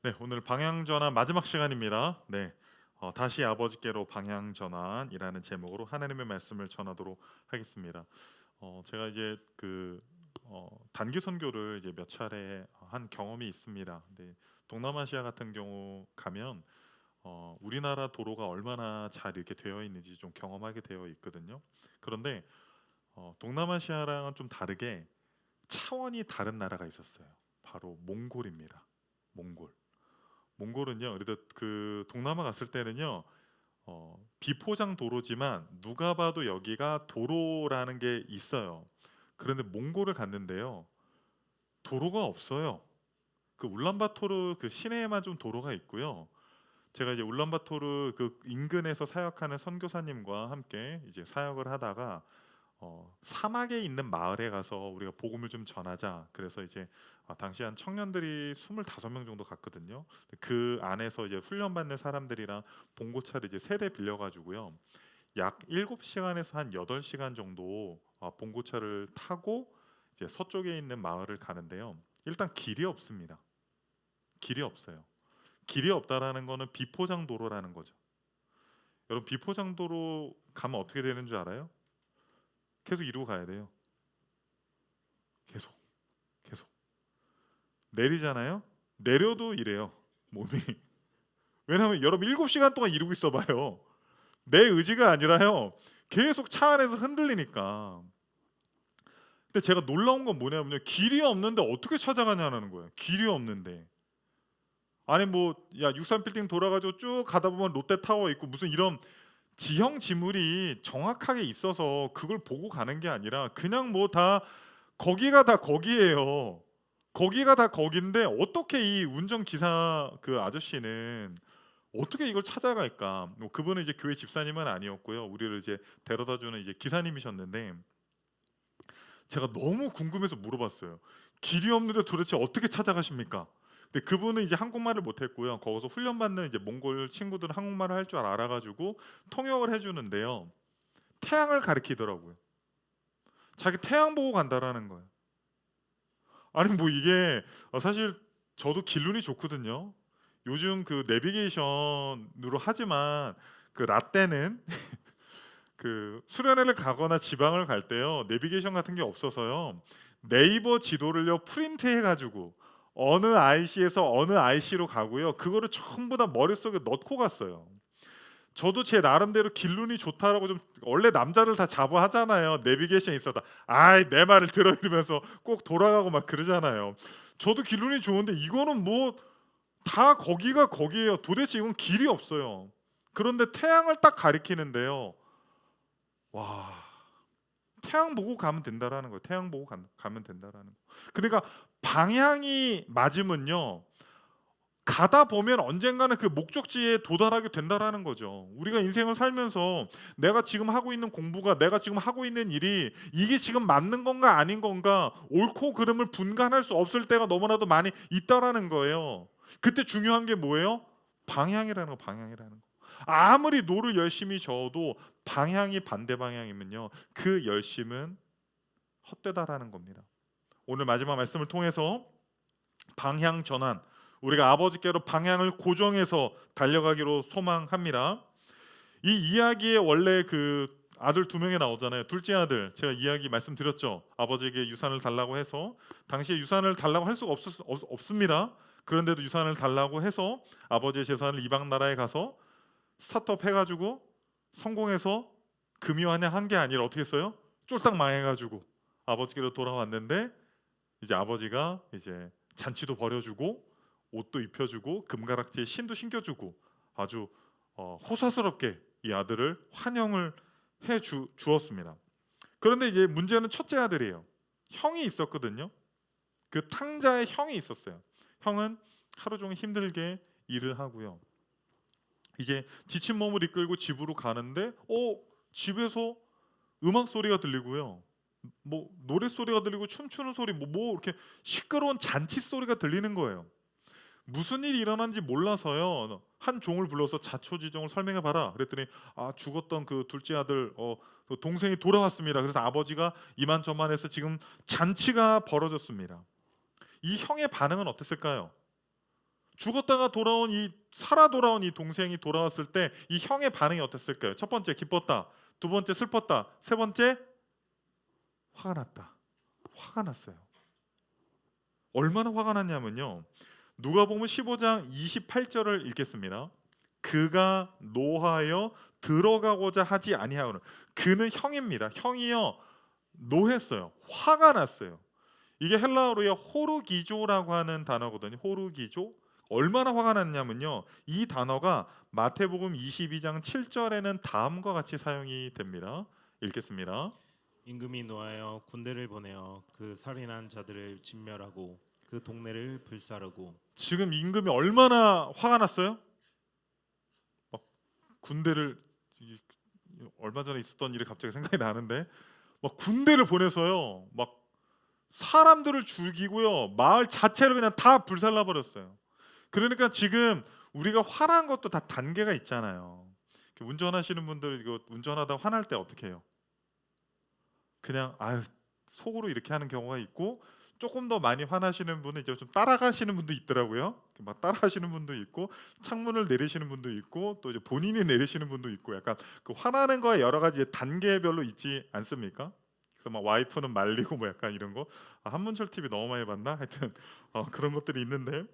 네, 오늘 방향전환 마지막 시간입니다. 네, 다시 아버지께로 방향전환이라는 제목으로 하나님의 말씀을 전하도록 하겠습니다. 제가 이제 단기 선교를 이제 몇 차례 한 경험이 있습니다. 네, 동남아시아 같은 경우 가면 우리나라 도로가 얼마나 잘 이렇게 되어 있는지 좀 경험하게 되어 있거든요. 그런데 동남아시아랑은 좀 다르게 차원이 다른 나라가 있었어요. 바로 몽골입니다. 몽골. 몽골은요. 그래도 그 동남아 갔을 때는요. 비포장 도로지만 누가 봐도 여기가 도로라는 게 있어요. 그런데 몽골을 갔는데요. 도로가 없어요. 그 울란바토르 그 시내에만 좀 도로가 있고요. 제가 이제 울란바토르 그 인근에서 사역하는 선교사님과 함께 이제 사역을 하다가 사막에 있는 마을에 가서 우리가 복음을 좀 전하자. 그래서 이제 당시 한 청년들이 25명 정도 갔거든요. 그 안에서 이제 훈련받는 사람들이랑 봉고차를 이제 세대 빌려가지고요. 약 7시간에서 한 8시간 정도 봉고차를 타고 이제 서쪽에 있는 마을을 가는데요. 일단 길이 없습니다. 길이 없어요. 길이 없다라는 거는 비포장 도로라는 거죠. 여러분 비포장 도로 가면 어떻게 되는 줄 알아요? 계속 이러고 가야 돼요. 계속 계속 내리잖아요. 내려도 이래요. 몸이. 왜냐하면 여러분 7시간 동안 이러고 있어 봐요. 내 의지가 아니라요. 계속 차 안에서 흔들리니까. 근데 제가 놀라운 건 뭐냐면요. 길이 없는데 어떻게 찾아가냐는 거예요. 길이 없는데. 아니 뭐 야 63 빌딩 돌아가지고 쭉 가다 보면 롯데타워 있고 무슨 이런 지형 지물이 정확하게 있어서 그걸 보고 가는 게 아니라 그냥 뭐 다 거기가 다 거기예요. 거기가 다 거긴데 어떻게 이 운전기사 그 아저씨는 어떻게 이걸 찾아갈까? 뭐 그분은 이제 교회 집사님은 아니었고요. 우리를 이제 데려다주는 이제 기사님이셨는데 제가 너무 궁금해서 물어봤어요. 길이 없는데 도대체 어떻게 찾아가십니까? 근데 그분은 이제 한국말을 못했고요. 거기서 훈련받는 이제 몽골 친구들은 한국말을 할 줄 알아가지고 통역을 해주는데요. 태양을 가리키더라고요. 자기 태양 보고 간다라는 거예요. 아니 뭐 이게 사실 저도 길눈이 좋거든요. 요즘 그 내비게이션으로 하지만 그 라떼는 그 수련회를 가거나 지방을 갈 때요. 내비게이션 같은 게 없어서요. 네이버 지도를요 프린트해 가지고 어느 IC에서 어느 IC로 가고요. 그거를 전부 다 머릿속에 넣고 갔어요. 저도 제 나름대로 길눈이 좋다라고 좀 원래 남자를 다 자부하잖아요. 내비게이션 있어다. 아이 내 말을 들어 이러면서 꼭 돌아가고 막 그러잖아요. 저도 길눈이 좋은데 이거는 뭐 다 거기가 거기예요. 도대체 이건 길이 없어요. 그런데 태양을 딱 가리키는데요. 와, 태양 보고 가면 된다라는 거예요. 태양 보고 가면 된다라는 거. 그러니까 방향이 맞으면요. 가다 보면 언젠가는 그 목적지에 도달하게 된다라는 거죠. 우리가 인생을 살면서 내가 지금 하고 있는 공부가 내가 지금 하고 있는 일이 이게 지금 맞는 건가 아닌 건가 옳고 그름을 분간할 수 없을 때가 너무나도 많이 있다라는 거예요. 그때 중요한 게 뭐예요? 방향이라는 거, 방향이라는 거. 아무리 노를 열심히 저어도 방향이 반대 방향이면요. 그 열심은 헛되다라는 겁니다. 오늘 마지막 말씀을 통해서 방향 전환 우리가 아버지께로 방향을 고정해서 달려가기로 소망합니다. 이 이야기에 원래 그 아들 2명이 나오잖아요. 둘째 아들 제가 이야기 말씀드렸죠. 아버지에게 유산을 달라고 해서 당시에 유산을 달라고 할 수가 없습니다. 그런데도 유산을 달라고 해서 아버지의 재산을 이방 나라에 가서 스타트업 해가지고 성공해서 금이환영 한게 아니라 어떻게 했어요? 쫄딱 망해가지고 아버지께로 돌아왔는데 이제 아버지가 이제 잔치도 벌여주고 옷도 입혀주고 금가락지에 신도 신겨주고 아주 호사스럽게 이 아들을 환영을 해 주었습니다. 그런데 이제 문제는 첫째 아들이에요. 형이 있었거든요. 그 탕자의 형이 있었어요. 형은 하루 종일 힘들게 일을 하고요. 이제 지친 몸을 이끌고 집으로 가는데 집에서 음악 소리가 들리고요. 뭐 노래 소리가 들리고 춤추는 소리 뭐 이렇게 시끄러운 잔치 소리가 들리는 거예요. 무슨 일이 일어난지 몰라서요. 한 종을 불러서 자초지종을 설명해 봐라. 그랬더니 죽었던 그 둘째 아들 그 동생이 돌아왔습니다. 그래서 아버지가 이만저만해서 지금 잔치가 벌어졌습니다. 이 형의 반응은 어땠을까요? 죽었다가 돌아온 이 살아 돌아온 이 동생이 돌아왔을 때 이 형의 반응이 어땠을까요? 첫 번째 기뻤다. 두 번째 슬펐다. 세 번째 화가 났다. 화가 났어요. 얼마나 화가 났냐면요. 누가복음 15장 28절을 읽겠습니다. 그가 노하여 들어가고자 하지 아니하오는, 그는 형입니다. 형이요 노했어요. 화가 났어요. 이게 헬라어로요 호르기조라고 하는 단어거든요. 호르기조. 얼마나 화가 났냐면요. 이 단어가 마태복음 22장 7절에는 다음과 같이 사용이 됩니다. 읽겠습니다. 임금이 노하여 군대를 보내어 그 살인한 자들을 진멸하고 그 동네를 불사르고. 지금 임금이 얼마나 화가 났어요? 막 군대를, 얼마 전에 있었던 일이 갑자기 생각이 나는데, 막 군대를 보내서요 막 사람들을 죽이고요 마을 자체를 그냥 다 불살라 버렸어요. 그러니까 지금 우리가 화난 것도 다 단계가 있잖아요. 운전하시는 분들 이거 운전하다 화날 때 어떻게 해요? 그냥 아유 속으로 이렇게 하는 경우가 있고, 조금 더 많이 화나시는 분은 이제 좀 따라가시는 분도 있더라고요. 막 따라하시는 분도 있고, 창문을 내리시는 분도 있고, 또 이제 본인이 내리시는 분도 있고, 약간 그 화나는 거에 여러 가지 단계별로 있지 않습니까? 그래서 막 와이프는 말리고 뭐 약간 이런 거. 한문철 TV 너무 많이 봤나? 하여튼 그런 것들이 있는데,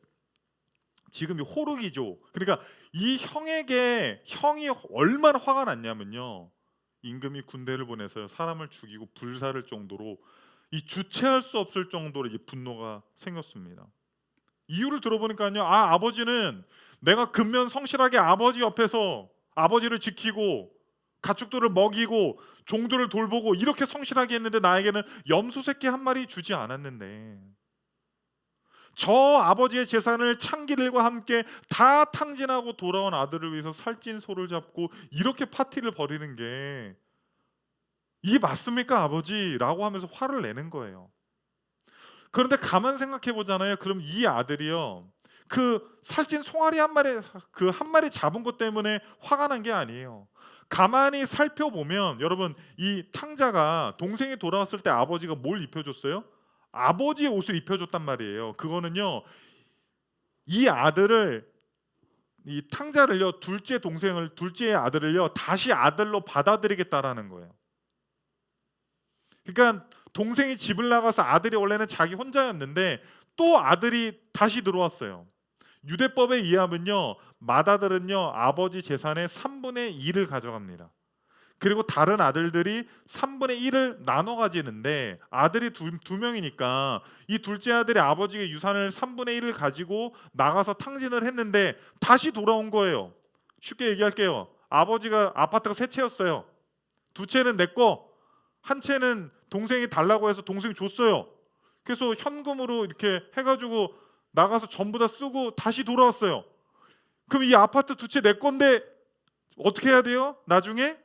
지금 이 호르기죠. 그러니까 이 형에게 형이 얼마나 화가 났냐면요. 임금이 군대를 보내서 사람을 죽이고 불사를 정도로 이 주체할 수 없을 정도로 이제 분노가 생겼습니다. 이유를 들어보니까요. 아버지는 내가 근면 성실하게 아버지 옆에서 아버지를 지키고 가축들을 먹이고 종들을 돌보고 이렇게 성실하게 했는데 나에게는 염소 새끼 한 마리 주지 않았는데, 저 아버지의 재산을 창기들과 함께 다 탕진하고 돌아온 아들을 위해서 살찐 소를 잡고 이렇게 파티를 벌이는 게 이게 맞습니까 아버지? 라고 하면서 화를 내는 거예요. 그런데 가만 생각해 보잖아요. 그럼 이 아들이요 그 살찐 송아리 한 마리, 그 한 마리 잡은 것 때문에 화가 난 게 아니에요. 가만히 살펴보면 여러분, 이 탕자가 동생이 돌아왔을 때 아버지가 뭘 입혀줬어요? 아버지의 옷을 입혀줬단 말이에요. 그거는요 이 아들을, 이 탕자를요 둘째 동생을, 둘째 아들을요 다시 아들로 받아들이겠다라는 거예요. 그러니까 동생이 집을 나가서 아들이 원래는 자기 혼자였는데 또 아들이 다시 들어왔어요. 유대법에 의하면요 맏아들은요 아버지 재산의 3분의 1을 가져갑니다. 그리고 다른 아들들이 3분의 1을 나눠 가지는데, 아들이 두 명이니까 이 둘째 아들이 아버지의 유산을 3분의 1을 가지고 나가서 탕진을 했는데 다시 돌아온 거예요. 쉽게 얘기할게요. 아버지가 아파트가 세 채였어요. 두 채는 내 거, 한 채는 동생이 달라고 해서 동생이 줬어요. 그래서 현금으로 이렇게 해가지고 나가서 전부 다 쓰고 다시 돌아왔어요. 그럼 이 아파트 두 채 내 건데 어떻게 해야 돼요? 나중에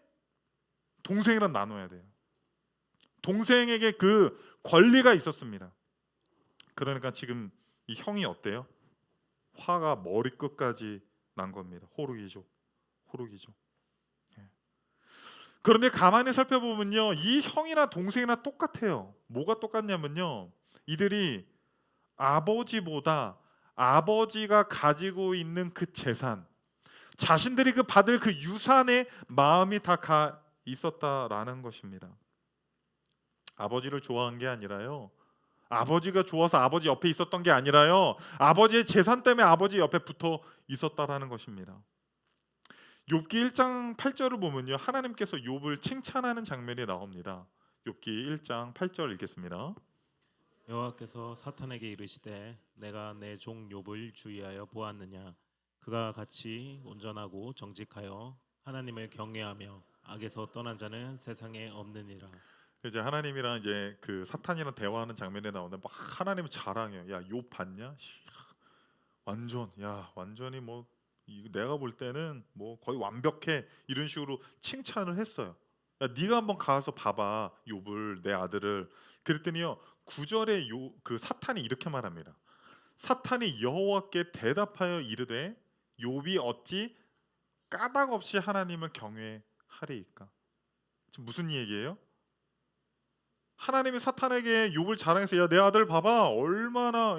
동생이랑 나눠야 돼요. 동생에게 그 권리가 있었습니다. 그러니까 지금 이 형이 어때요? 화가 머리끝까지 난 겁니다. 호르기죠. 호르기죠. 그런데 가만히 살펴보면요 이 형이나 동생이나 똑같아요. 뭐가 똑같냐면요 이들이 아버지보다 아버지가 가지고 있는 그 재산, 자신들이 그 받을 그 유산에 마음이 다 가 있었다라는 것입니다. 아버지를 좋아한 게 아니라요, 아버지가 좋아서 아버지 옆에 있었던 게 아니라요, 아버지의 재산 때문에 아버지 옆에 붙어 있었다라는 것입니다. 욥기 1장 8절을 보면요 하나님께서 욥을 칭찬하는 장면이 나옵니다. 욥기 1장 8절 읽겠습니다. 여호와께서 사탄에게 이르시되 내가 내 종 욥을 주의하여 보았느냐. 그가 같이 온전하고 정직하여 하나님을 경외하며 악에서 떠난 자는 세상에 없느니라. 이제 하나님이랑 이제 그 사탄이랑 대화하는 장면에 나오는데 막 하나님을 자랑해요. 야 욥 봤냐? 완전히 뭐 내가 볼 때는 뭐 거의 완벽해, 이런 식으로 칭찬을 했어요. 야 네가 한번 가서 봐봐 욥을, 내 아들을. 그랬더니요 9절에 그 사탄이 이렇게 말합니다. 사탄이 여호와께 대답하여 이르되 욥이 어찌 까닭 없이 하나님을 경외하리이까. 지금 무슨 얘기예요? 하나님이 사탄에게 욥을 자랑해서 야 내 아들 봐봐 얼마나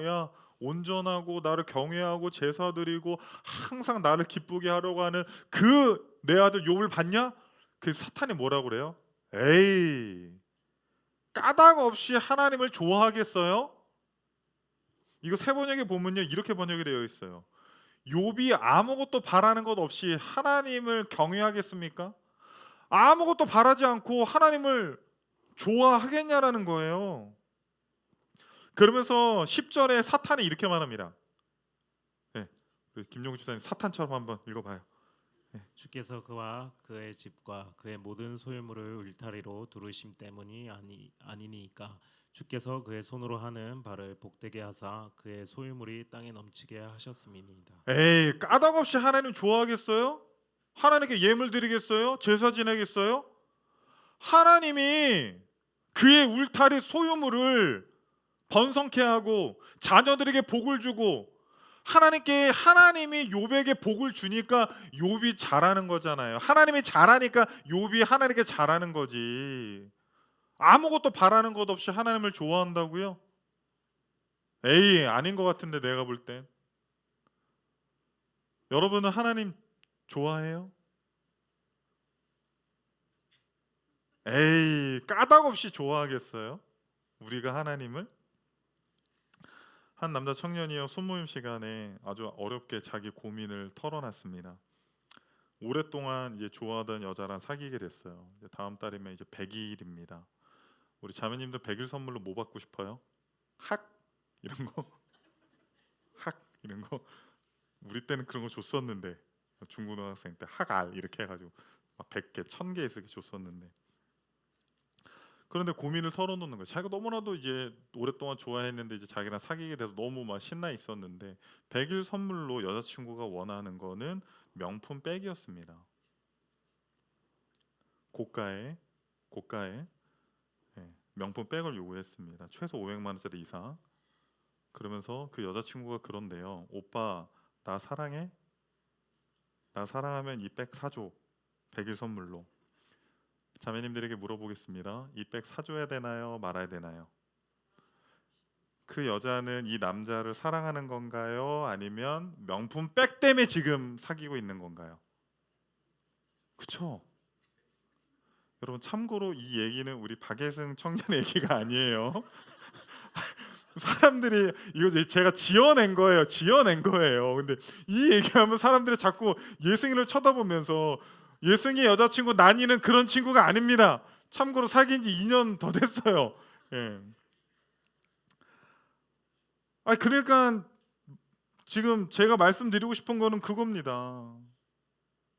온전하고 나를 경외하고 제사 드리고 항상 나를 기쁘게 하려고 하는 그 내 아들 욥을 봤냐? 그 사탄이 뭐라고 그래요? 에이, 까닭 없이 하나님을 좋아하겠어요? 이거 새 번역에 보면요 이렇게 번역이 되어 있어요. 욥이 아무것도 바라는 것 없이 하나님을 경외하겠습니까? 아무것도 바라지 않고 하나님을 좋아하겠냐라는 거예요. 그러면서 10절에 사탄이 이렇게 말합니다. 네, 김용국 집사님 사탄처럼 한번 읽어봐요. 주께서 그와 그의 집과 그의 모든 소유물을 울타리로 두르심 때문이 아니니까 주께서 그의 손으로 하는 바를 복되게 하사 그의 소유물이 땅에 넘치게 하셨음이니이다. 에이, 까닭 없이 하나님 좋아하겠어요? 하나님께 예물 드리겠어요? 제사 지내겠어요? 하나님이 그의 울타리 소유물을 번성케 하고 자녀들에게 복을 주고 하나님이 욥에게 복을 주니까 욥이 잘하는 거잖아요. 하나님이 잘하니까 욥이 하나님께 잘하는 거지. 아무것도 바라는 것 없이 하나님을 좋아한다고요? 에이, 아닌 것 같은데 내가 볼 땐. 여러분은 하나님 좋아해요? 에이, 까닭 없이 좋아하겠어요? 우리가 하나님을? 한 남자 청년이요 순모임 시간에 아주 어렵게 자기 고민을 털어놨습니다. 오랫동안 이제 좋아하던 여자랑 사귀게 됐어요. 이제 다음 달이면 이제 100일입니다. 우리 자매님들 100일 선물로 뭐 받고 싶어요? 학 이런 거, 학 이런 거. 우리 때는 그런 거 줬었는데 중고등학생 때 학알 이렇게 해가지고 막 100개, 1000개 이렇게 줬었는데. 그런데 고민을 털어놓는 거예요. 자기가 너무나도 이제 오랫동안 좋아했는데 이제 자기랑 사귀게 돼서 너무 막 신나 있었는데 100일 선물로 여자친구가 원하는 거는 명품 백이었습니다. 고가의 명품 백을 요구했습니다. 최소 500만 원짜리 이상. 그러면서 그 여자친구가 그런데요. 오빠 나 사랑해? 나 사랑하면 이 백 사줘. 100일 선물로. 자매님들에게 물어보겠습니다. 이 백 사줘야 되나요? 말아야 되나요? 그 여자는 이 남자를 사랑하는 건가요? 아니면 명품 백 때문에 지금 사귀고 있는 건가요? 그쵸? 여러분 참고로 이 얘기는 우리 박예승 청년의 얘기가 아니에요. 사람들이 이거 제가 지어낸 거예요. 근데 이 얘기하면 사람들이 자꾸 예승이를 쳐다보면서 예승이 여자친구 난이는 그런 친구가 아닙니다. 참고로 사귄 지 2년 더 됐어요. 예. 그러니까 지금 제가 말씀드리고 싶은 거는 그겁니다.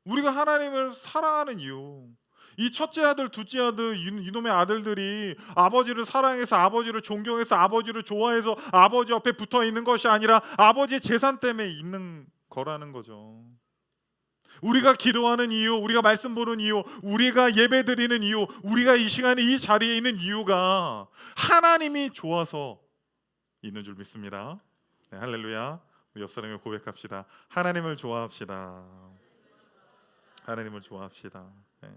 우리가 하나님을 사랑하는 이유. 이 첫째 아들, 둘째 아들, 이놈의 아들들이 아버지를 사랑해서 아버지를 존경해서 아버지를 좋아해서 아버지 옆에 붙어 있는 것이 아니라 아버지의 재산 때문에 있는 거라는 거죠. 우리가 기도하는 이유, 우리가 말씀 보는 이유, 우리가 예배 드리는 이유, 우리가 이 시간에 이 자리에 있는 이유가 하나님이 좋아서 있는 줄 믿습니다. 네, 할렐루야. 우리 옆 사람에 고백합시다. 하나님을 좋아합시다. 하나님을 좋아합시다. 네.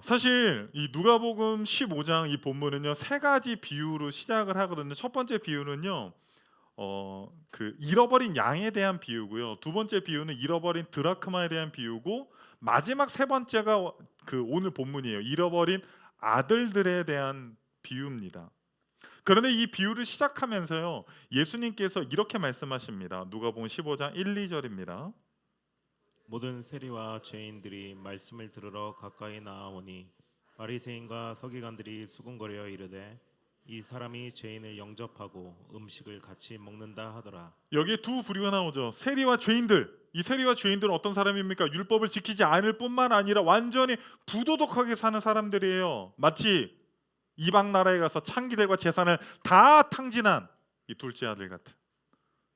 사실 이 누가복음 15장 이 본문은요 세 가지 비유로 시작을 하거든요. 첫 번째 비유는요 그 잃어버린 양에 대한 비유고요. 두 번째 비유는 잃어버린 드라크마에 대한 비유고 마지막 세 번째가 그 오늘 본문이에요. 잃어버린 아들들에 대한 비유입니다. 그런데 이 비유를 시작하면서요 예수님께서 이렇게 말씀하십니다. 누가복음 15장 1, 2절입니다. 모든 세리와 죄인들이 말씀을 들으러 가까이 나아오니 바리새인과 서기관들이 수군거려 이르되 이 사람이 죄인을 영접하고 음식을 같이 먹는다 하더라. 여기에 두 부류가 나오죠. 세리와 죄인들. 이 세리와 죄인들은 어떤 사람입니까? 율법을 지키지 않을 뿐만 아니라 완전히 부도덕하게 사는 사람들이에요. 마치 이방 나라에 가서 창기들과 재산을 다 탕진한 이 둘째 아들 같은.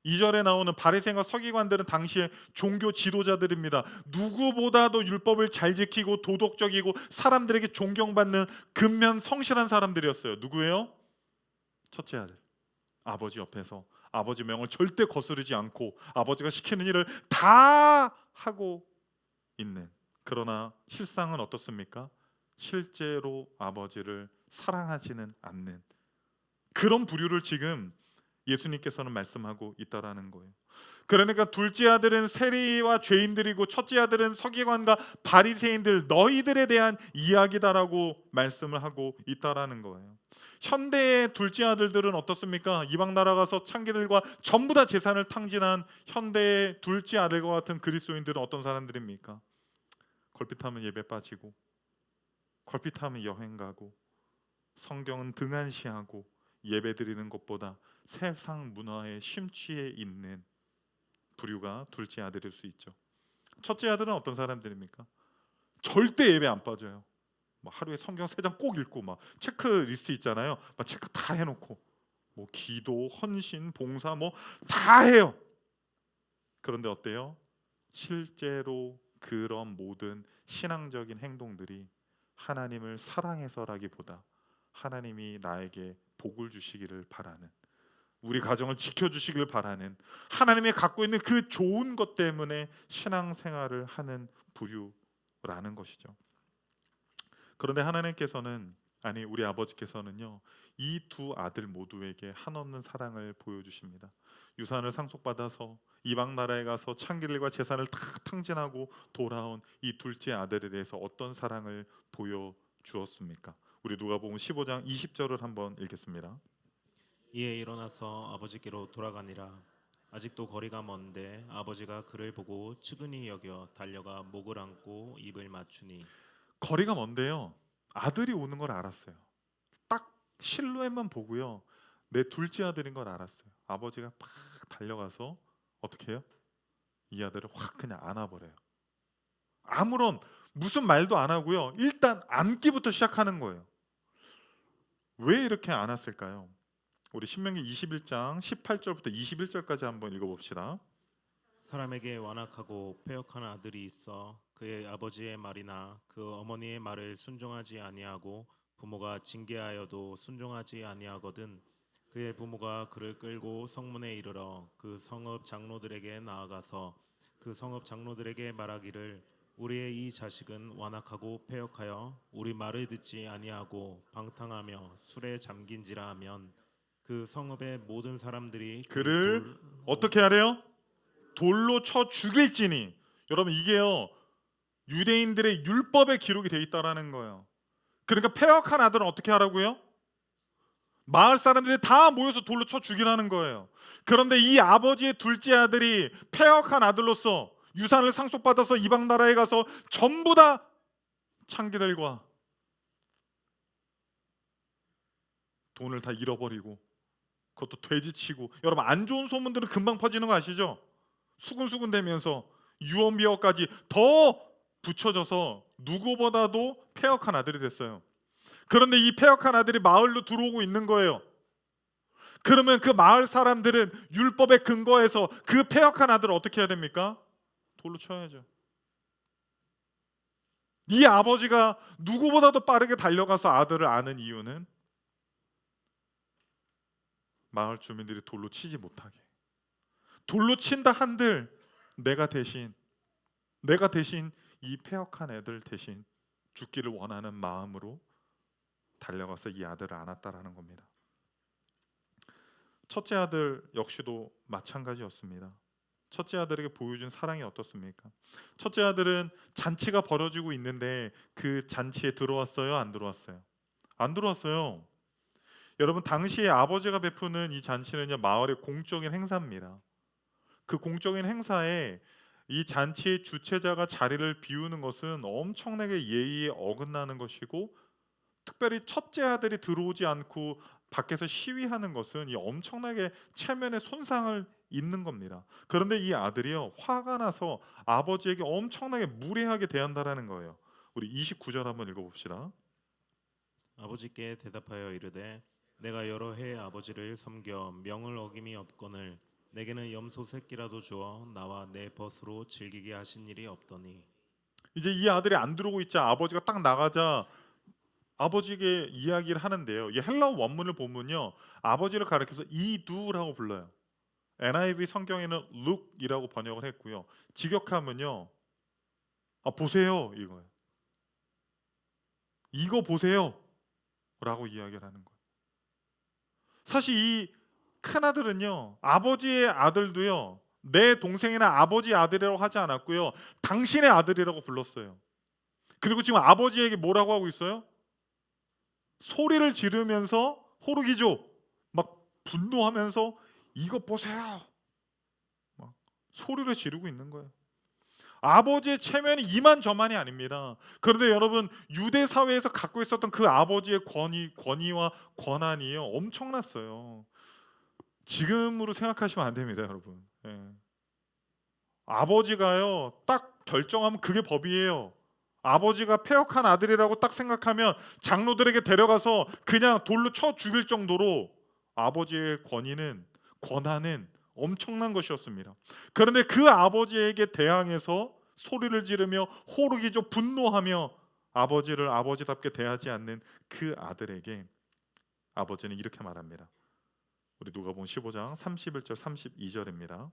2절에 나오는 바리새인과 서기관들은 당시의 종교 지도자들입니다. 누구보다도 율법을 잘 지키고 도덕적이고 사람들에게 존경받는 근면 성실한 사람들이었어요. 누구예요? 첫째 아들. 아버지 옆에서 아버지 명을 절대 거스르지 않고 아버지가 시키는 일을 다 하고 있는. 그러나 실상은 어떻습니까? 실제로 아버지를 사랑하지는 않는 그런 부류를 지금 예수님께서는 말씀하고 있다라는 거예요. 그러니까 둘째 아들은 세리와 죄인들이고 첫째 아들은 서기관과 바리새인들 너희들에 대한 이야기다라고 말씀을 하고 있다라는 거예요. 현대의 둘째 아들들은 어떻습니까? 이방 나라 가서 창기들과 전부 다 재산을 탕진한 현대의 둘째 아들과 같은 그리스도인들은 어떤 사람들입니까? 걸핏하면 예배 빠지고, 걸핏하면 여행 가고, 성경은 등한시하고 예배 드리는 것보다 세상 문화에 심취해 있는 부류가 둘째 아들일 수 있죠. 첫째 아들은 어떤 사람들입니까? 절대 예배 안 빠져요. 뭐 하루에 성경 3장 꼭 읽고 막 체크리스트 있잖아요. 막 체크 다 해놓고 뭐 기도, 헌신, 봉사 뭐 다 해요. 그런데 어때요? 실제로 그런 모든 신앙적인 행동들이 하나님을 사랑해서라기보다 하나님이 나에게 복을 주시기를 바라는, 우리 가정을 지켜주시길 바라는, 하나님이 갖고 있는 그 좋은 것 때문에 신앙생활을 하는 부류라는 것이죠. 그런데 하나님께서는, 아니 우리 아버지께서는요, 이 두 아들 모두에게 한없는 사랑을 보여주십니다. 유산을 상속받아서 이방 나라에 가서 창기들과 재산을 다 탕진하고 돌아온 이 둘째 아들에 대해서 어떤 사랑을 보여주었습니까? 우리 누가복음 15장 20절을 한번 읽겠습니다. 이에 일어나서 아버지께로 돌아가니라. 아직도 거리가 먼데 아버지가 그를 보고 측은히 여겨 달려가 목을 안고 입을 맞추니. 거리가 먼데요, 아들이 오는 걸 알았어요. 딱 실루엣만 보고요, 내 둘째 아들인 걸 알았어요. 아버지가 팍 달려가서 어떻게 해요? 이 아들을 확 그냥 안아버려요. 아무런 무슨 말도 안 하고요, 일단 안기부터 시작하는 거예요. 왜 이렇게 안았을까요? 우리 신명기 21장 18절부터 21절까지 한번 읽어봅시다. 사람에게 완악하고 패역한 아들이 있어 그의 아버지의 말이나 그 어머니의 말을 순종하지 아니하고 부모가 징계하여도 순종하지 아니하거든. 그의 부모가 그를 끌고 성문에 이르러 그 성읍 장로들에게 나아가서 그 성읍 장로들에게 말하기를 우리의 이 자식은 완악하고 패역하여 우리 말을 듣지 아니하고 방탕하며 술에 잠긴지라 하면 그 성읍의 모든 사람들이 그를 어떻게 하래요? 돌로 쳐 죽일지니. 여러분 이게요, 유대인들의 율법에 기록이 돼 있다라는 거예요. 그러니까 패역한 아들은 어떻게 하라고요? 마을 사람들이 다 모여서 돌로 쳐 죽이라는 거예요. 그런데 이 아버지의 둘째 아들이 패역한 아들로서 유산을 상속받아서 이방 나라에 가서 전부 다 창기들과 돈을 다 잃어버리고, 그것도 돼지치고, 여러분 안 좋은 소문들은 금방 퍼지는 거 아시죠? 수군수군 되면서 유언비어까지 더 붙여져서 누구보다도 패역한 아들이 됐어요. 그런데 이 패역한 아들이 마을로 들어오고 있는 거예요. 그러면 그 마을 사람들은 율법에 근거해서 그 패역한 아들을 어떻게 해야 됩니까? 돌로 쳐야죠. 이 아버지가 누구보다도 빠르게 달려가서 아들을 아는 이유는 마을 주민들이 돌로 치지 못하게, 돌로 친다 한들 내가 대신 이 패역한 애들 대신 죽기를 원하는 마음으로 달려가서 이 아들을 안았다라는 겁니다. 첫째 아들 역시도 마찬가지였습니다. 첫째 아들에게 보여준 사랑이 어떻습니까? 첫째 아들은 잔치가 벌어지고 있는데 그 잔치에 들어왔어요? 안 들어왔어요? 안 들어왔어요. 여러분 당시에 아버지가 베푸는 이 잔치는요, 마을의 공적인 행사입니다. 그 공적인 행사에 이 잔치의 주최자가 자리를 비우는 것은 엄청나게 예의에 어긋나는 것이고, 특별히 첫째 아들이 들어오지 않고 밖에서 시위하는 것은 이 엄청나게 체면에 손상을 입는 겁니다. 그런데 이 아들이요, 화가 나서 아버지에게 엄청나게 무례하게 대한다라는 거예요. 우리 29절 한번 읽어봅시다. 아버지께 대답하여 이르되 내가 여러 해 아버지를 섬겨 명을 어김이 없거늘 내게는 염소 새끼라도 주어 나와 내 벗으로 즐기게 하신 일이 없더니. 이제 이 아들이 안 들어오고 있자 아버지가 딱 나가자 아버지에게 이야기를 하는데요, 이 헬라어 원문을 보면요, 아버지를 가리켜서 이두라고 불러요. NIV 성경에는 look이라고 번역을 했고요, 직역하면요, 보세요 이거예요. 이거 보세요 라고 이야기를 하는 거예요. 사실 이 큰 아들은요, 아버지의 아들도요, 내 동생이나 아버지 아들이라고 하지 않았고요, 당신의 아들이라고 불렀어요. 그리고 지금 아버지에게 뭐라고 하고 있어요? 소리를 지르면서 호르기죠. 막 분노하면서 이것 보세요. 막 소리를 지르고 있는 거예요. 아버지의 체면이 이만저만이 아닙니다. 그런데 여러분, 유대 사회에서 갖고 있었던 그 아버지의 권위와 권한이요, 엄청났어요. 지금으로 생각하시면 안 됩니다, 여러분. 예. 아버지가요, 딱 결정하면 그게 법이에요. 아버지가 패역한 아들이라고 딱 생각하면 장로들에게 데려가서 그냥 돌로 쳐 죽일 정도로 아버지의 권한은 엄청난 것이었습니다. 그런데 그 아버지에게 대항해서 소리를 지르며 호르기죠, 분노하며 아버지를 아버지답게 대하지 않는 그 아들에게 아버지는 이렇게 말합니다. 우리 누가복음 15장 31절 32절입니다.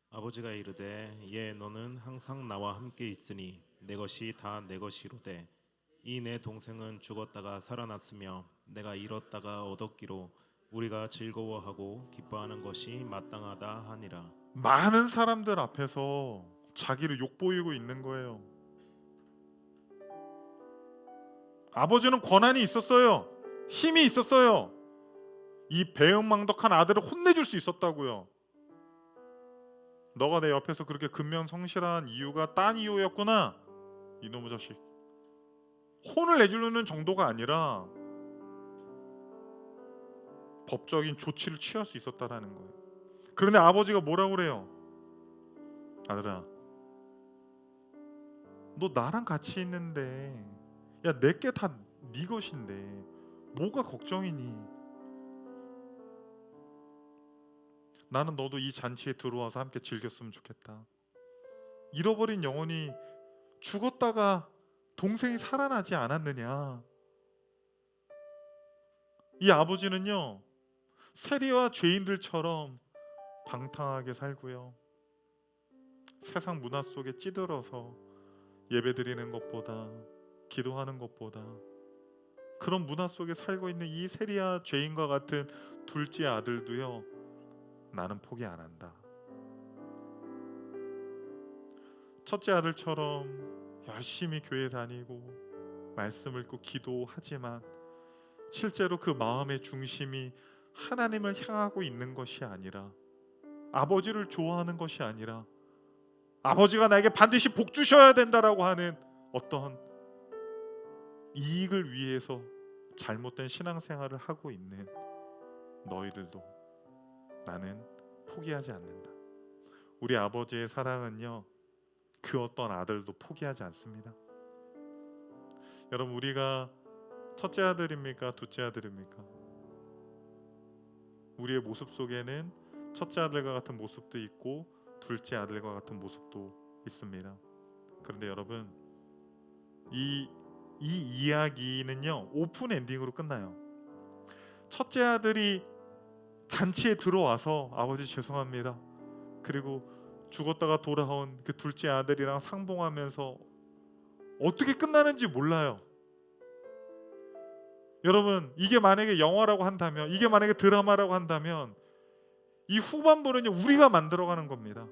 아버지가 이르되 예 너는 항상 나와 함께 있으니 내 것이 다 내 것이로되 이 내 동생은 죽었다가 살아났으며 내가 잃었다가 얻었기로 우리가 즐거워하고 기뻐하는 것이 마땅하다 하니라. 많은 사람들 앞에서 자기를 욕보이고 있는 거예요. 아버지는 권한이 있었어요. 힘이 있었어요. 이 배은망덕한 아들을 혼내줄 수 있었다고요. 너가 내 옆에서 그렇게 근면성실한 이유가 딴 이유였구나, 이놈의 자식. 혼을 내주려는 정도가 아니라 법적인 조치를 취할 수 있었다라는 거예요. 그런데 아버지가 뭐라고 그래요? 아들아, 너 나랑 같이 있는데, 야, 내게 다 네 것인데 뭐가 걱정이니? 나는 너도 이 잔치에 들어와서 함께 즐겼으면 좋겠다. 잃어버린 영혼이 죽었다가 동생이 살아나지 않았느냐? 이 아버지는요, 세리와 죄인들처럼 방탕하게 살고요, 세상 문화 속에 찌들어서 예배드리는 것보다, 기도하는 것보다 그런 문화 속에 살고 있는 이 세리와 죄인과 같은 둘째 아들도요, 나는 포기 안 한다. 첫째 아들처럼 열심히 교회 다니고 말씀 읽고 기도하지만 실제로 그 마음의 중심이 하나님을 향하고 있는 것이 아니라, 아버지를 좋아하는 것이 아니라, 아버지가 나에게 반드시 복 주셔야 된다라고 하는 어떤 이익을 위해서 잘못된 신앙생활을 하고 있는 너희들도 나는 포기하지 않는다. 우리 아버지의 사랑은요, 그 어떤 아들도 포기하지 않습니다. 여러분, 우리가 첫째 아들입니까? 둘째 아들입니까? 우리의 모습 속에는 첫째 아들과 같은 모습도 있고 둘째 아들과 같은 모습도 있습니다. 그런데 여러분, 이 이야기는요, 오픈 엔딩으로 끝나요. 첫째 아들이 잔치에 들어와서 아버지 죄송합니다, 그리고 죽었다가 돌아온 그 둘째 아들이랑 상봉하면서 어떻게 끝나는지 몰라요. 여러분, 이게 만약에 영화라고 한다면, 이게 만약에 드라마라고 한다면 이 후반부는요, 우리가 만들어가는 겁니다.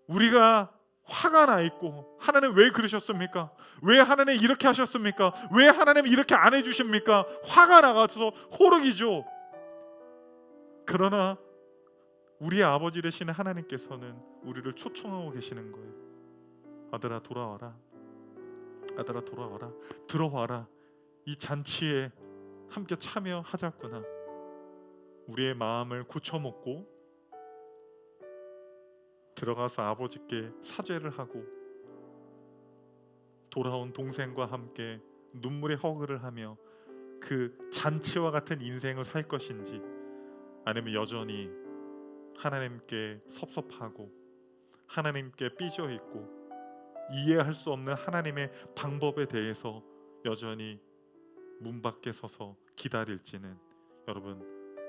우리가 화가 나 있고, 하나님 왜 그러셨습니까? 왜 하나님 이렇게 하셨습니까? 왜 하나님 이렇게 안 해주십니까? 화가 나가서 호르기죠. 그러나 우리의 아버지 되시는 하나님께서는 우리를 초청하고 계시는 거예요. 아들아 돌아와라. 아들아 돌아와라. 들어와라. 이 잔치에 함께 참여하자꾸나. 우리의 마음을 고쳐먹고 들어가서 아버지께 사죄를 하고 돌아온 동생과 함께 눈물의 허그를 하며 그 잔치와 같은 인생을 살 것인지, 아니면 여전히 하나님께 섭섭하고 하나님께 삐져있고 이해할 수 없는 하나님의 방법에 대해서 여전히 문 밖에 서서 기다릴지는 여러분,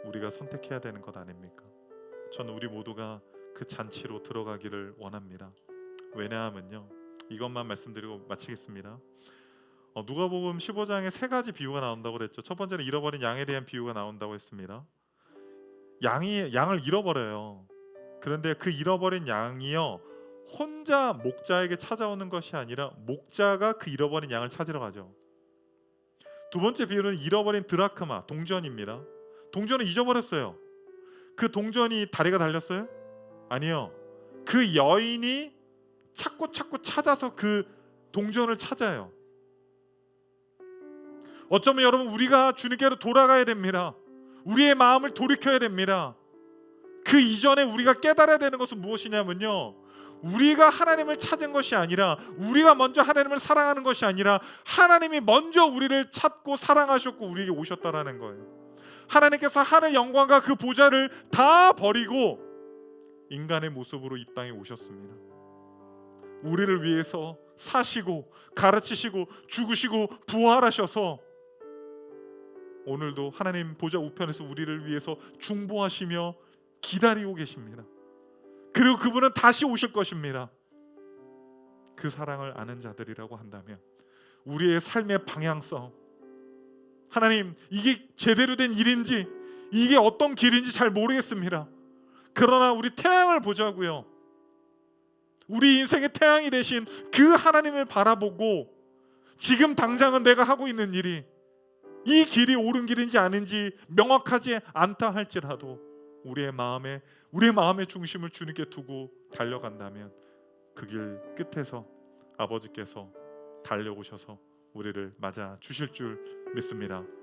우리가 선택해야 되는 것 아닙니까? 저는 우리 모두가 그 잔치로 들어가기를 원합니다. 왜냐하면요, 이것만 말씀드리고 마치겠습니다. 누가복음 15장에 세 가지 비유가 나온다고 그랬죠. 첫 번째는 잃어버린 양에 대한 비유가 나온다고 했습니다. 양을 잃어버려요. 그런데 그 잃어버린 양이요, 혼자 목자에게 찾아오는 것이 아니라 목자가 그 잃어버린 양을 찾으러 가죠. 두 번째 비유는 잃어버린 드라크마, 동전입니다. 동전을 잊어버렸어요. 그 동전이 다리가 달렸어요? 아니요. 그 여인이 찾고 찾아서 그 동전을 찾아요. 어쩌면 여러분, 우리가 주님께로 돌아가야 됩니다. 우리의 마음을 돌이켜야 됩니다. 그 이전에 우리가 깨달아야 되는 것은 무엇이냐면요, 우리가 하나님을 찾은 것이 아니라, 우리가 먼저 하나님을 사랑하는 것이 아니라, 하나님이 먼저 우리를 찾고 사랑하셨고 우리에게 오셨다라는 거예요. 하나님께서 하늘 영광과 그 보좌를 다 버리고 인간의 모습으로 이 땅에 오셨습니다. 우리를 위해서 사시고 가르치시고 죽으시고 부활하셔서 오늘도 하나님 보좌 우편에서 우리를 위해서 중보하시며 기다리고 계십니다. 그리고 그분은 다시 오실 것입니다. 그 사랑을 아는 자들이라고 한다면 우리의 삶의 방향성, 하나님, 이게 제대로 된 일인지, 이게 어떤 길인지 잘 모르겠습니다. 그러나 우리 태양을 보자고요. 우리 인생의 태양이 되신 그 하나님을 바라보고, 지금 당장은 내가 하고 있는 일이 이 길이 옳은 길인지 아닌지 명확하지 않다 할지라도 우리의 마음의 중심을 주님께 두고 달려간다면 그 길 끝에서 아버지께서 달려오셔서 우리를 맞아 주실 줄 믿습니다.